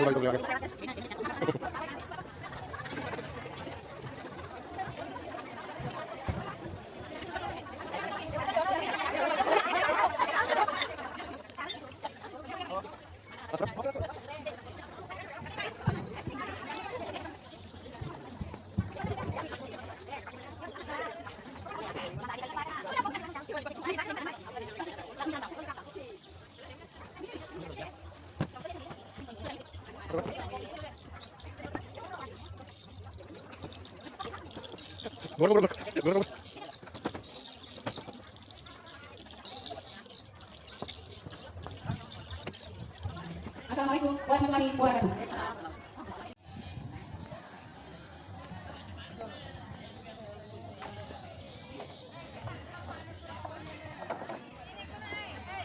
Itu guys. Gor. Assalamualaikum warahmatullahi wabarakatuh.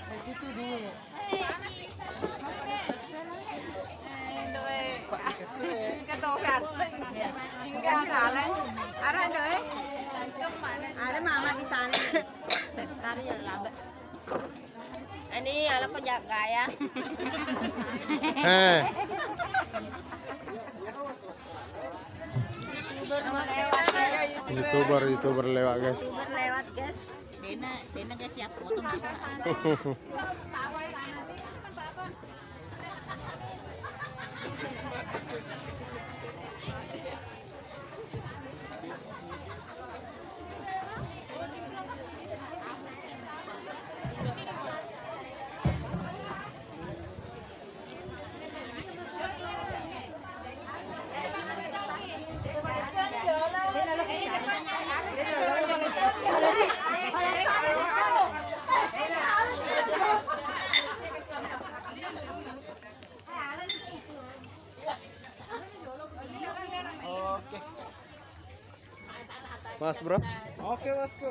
Di situ dulu. Ada mama di sana. Tadi ya lambat. Ini ala ko jaga ya. YouTuber lewat guys. Berlewat guys. Dena guys ya foto aku. Mas bro. Oke bosku.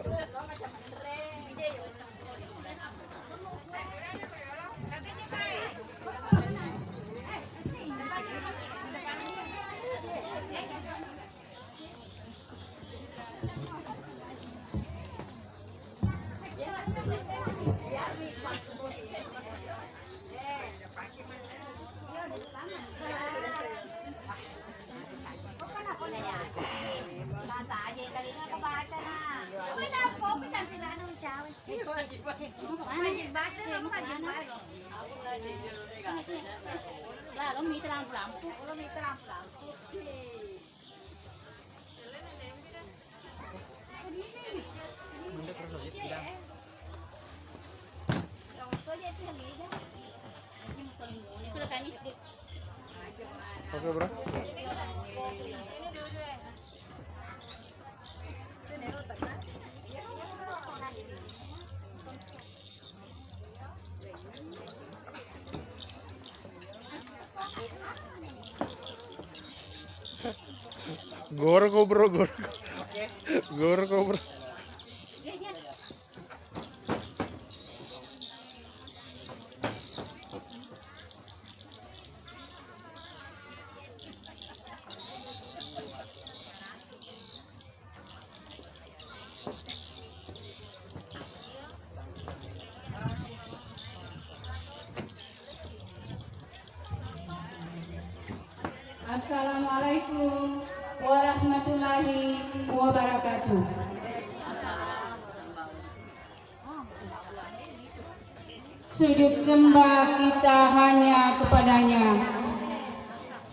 Lah, lo mi lampu. Oke bro. Gor ko bro. Assalamualaikum warahmatullahi wabarakatuh. Sujud sembah kita hanya kepadanya,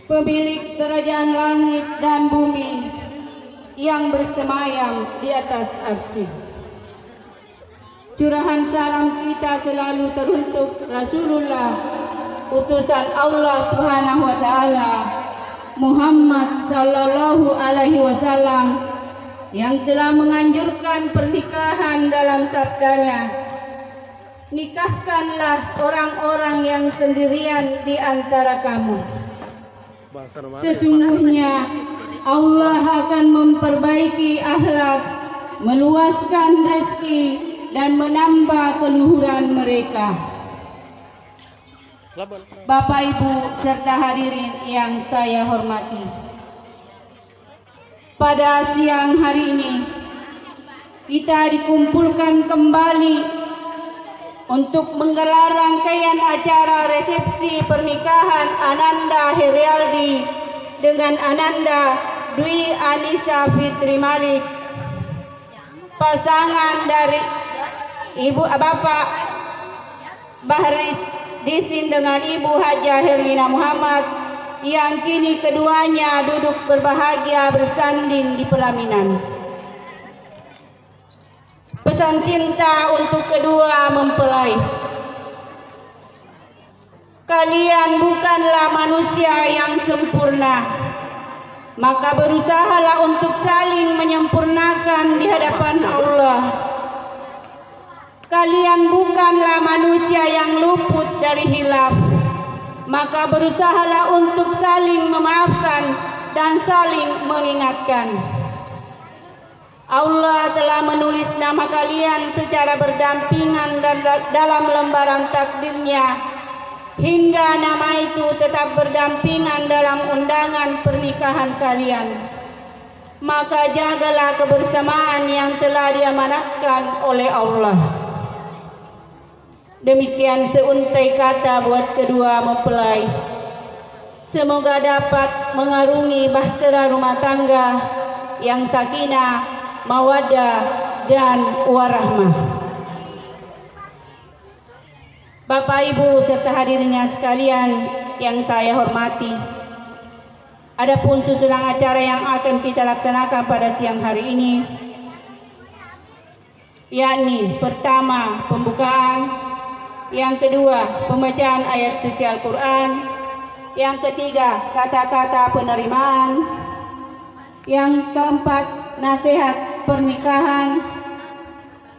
pemilik kerajaan langit dan bumi yang bersemayam di atas arsy. Curahan salam kita selalu teruntuk Rasulullah, utusan Allah Subhanahu wa taala, Muhammad sallallahu alaihi wasallam, yang telah menganjurkan pernikahan dalam sabdanya, nikahkanlah orang-orang yang sendirian di antara kamu. Sesungguhnya Allah akan memperbaiki akhlak, meluaskan rezeki, dan menambah keluhuran mereka. Bapak, Ibu, serta hadirin yang saya hormati, pada siang hari ini kita dikumpulkan kembali untuk menggelar rangkaian acara resepsi pernikahan Ananda Herialdi dengan Ananda Dwi Anissa Fitri Malik, pasangan dari Ibu Bapak Bahris Disin dengan Ibu Hajah Herlina Muhammad, yang kini keduanya duduk berbahagia bersanding di pelaminan. Pesan cinta untuk kedua mempelai. Kalian bukanlah manusia yang sempurna, maka berusahalah untuk saling menyempurnakan di hadapan Allah. Kalian bukanlah manusia yang luput dari hilaf, maka berusahalah untuk saling memaafkan dan saling mengingatkan. Allah telah menulis nama kalian secara berdampingan dan dalam lembaran takdirnya, hingga nama itu tetap berdampingan dalam undangan pernikahan kalian. Maka jagalah kebersamaan yang telah diamanatkan oleh Allah. Demikian seuntai kata buat kedua mempelai. Semoga dapat mengarungi bahtera rumah tangga yang sakinah, mawaddah dan warahmah. Bapak, Ibu serta hadirinnya sekalian yang saya hormati, adapun susunan acara yang akan kita laksanakan pada siang hari ini, yakni pertama pembukaan, yang kedua pembacaan ayat suci Al-Quran, yang ketiga kata-kata penerimaan, yang keempat nasihat pernikahan,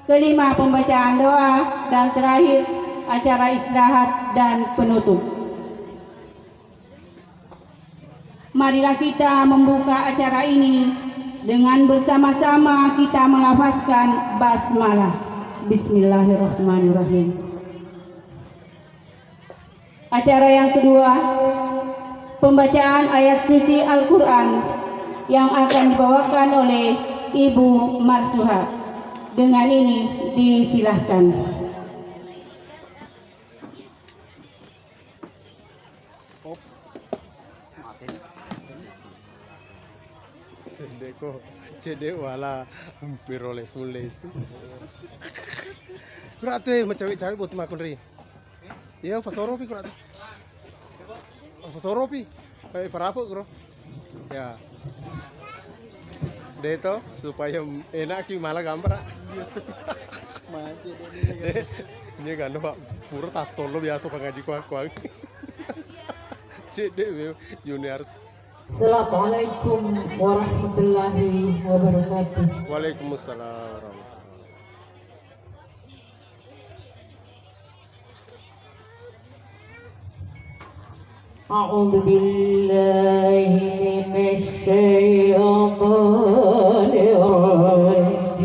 kelima pembacaan doa, dan terakhir acara istirahat dan penutup. Marilah kita membuka acara ini dengan bersama-sama kita melafazkan basmalah. Bismillahirrahmanirrahim. Acara yang kedua, pembacaan ayat suci Al-Quran yang akan dibawakan oleh Ibu Marsuha. Dengan ini disilahkan. Cedek wala piroles mules. Berarti macam cewek buat makan ri. Ya pasoropi kurat. Pasoropi. Berapa bro? Ya. Deto supaya enak ki malah gambar. Ini kan pak pura tas solo biasa pengaji kuang. Cedek junior. Assalamualaikum warahmatullahi wabarakatuh. Waalaikumsalam. A'udzu billahi minasy syaithanir rajim.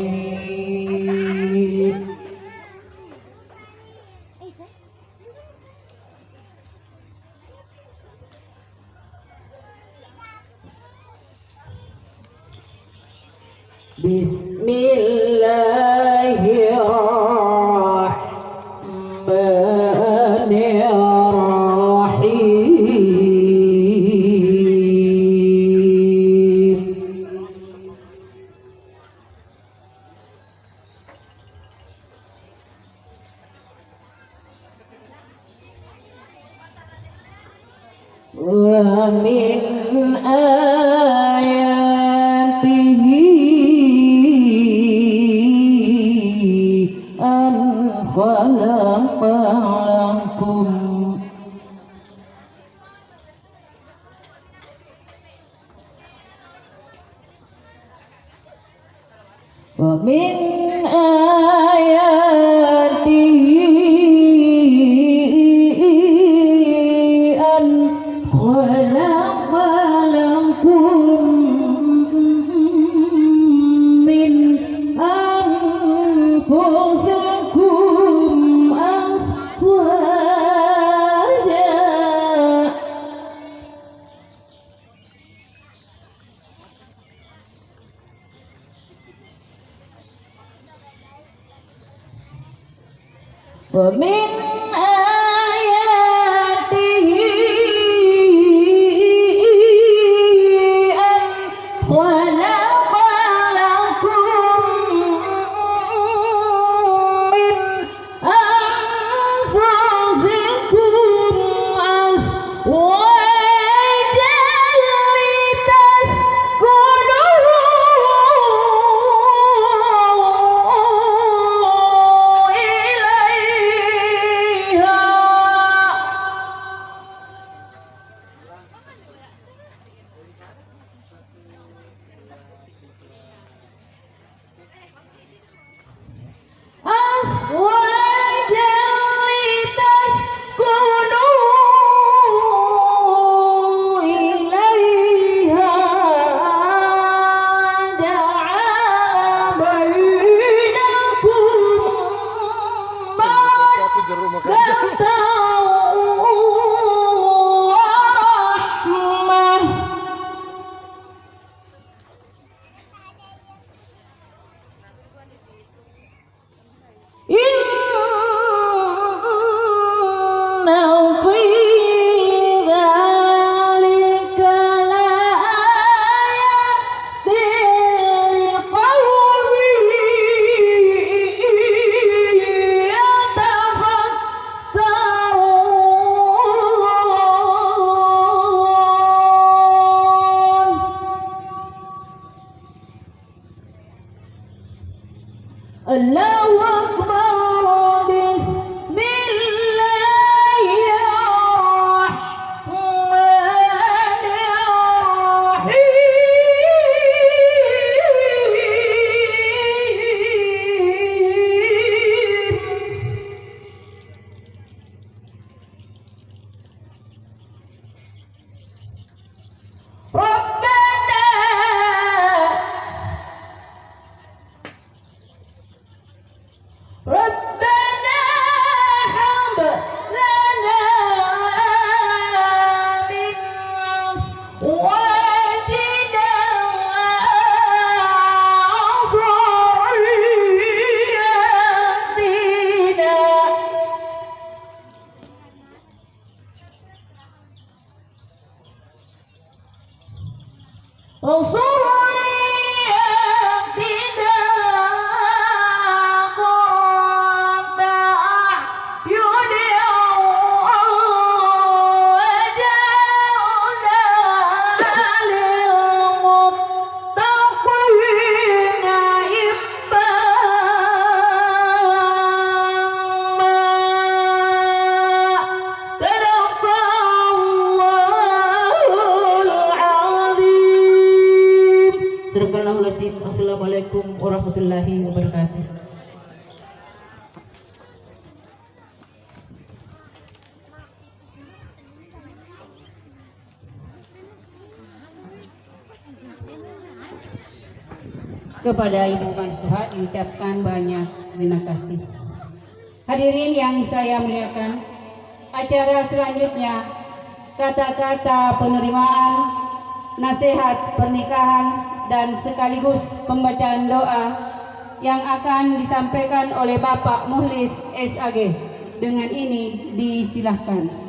Bismillahirrahmanirrahim. Wa min ayatihi an khalaqa lakum wa min ayatihi an khalaqa lakum min anfusikum azwaja ومن آياته أن خلق لكم من أنفسكم أزواجا لتسكنوا إليها أزواجا لتسكنوا إليها جعل بينكم Satu jeruk makan. مودة ورحمة إن في ذلك لآيات لقوم يتفكرون الله أكبر بسم الله الرحمن الرحيم ربنا هب لنا من أزواجنا وذرياتنا قرة أعين وجعلنا للمتقين إماما صدق الله العظيم. Sadaqallahul azim. Assalamualaikum warahmatullahi wabarakatuh. Kepada Ibu Mansuha diucapkan banyak terima kasih. Hadirin yang saya muliakan, acara selanjutnya kata-kata penerimaan, nasihat pernikahan dan sekaligus pembacaan doa yang akan disampaikan oleh Bapak Muhlis SAG. Dengan ini disilahkan.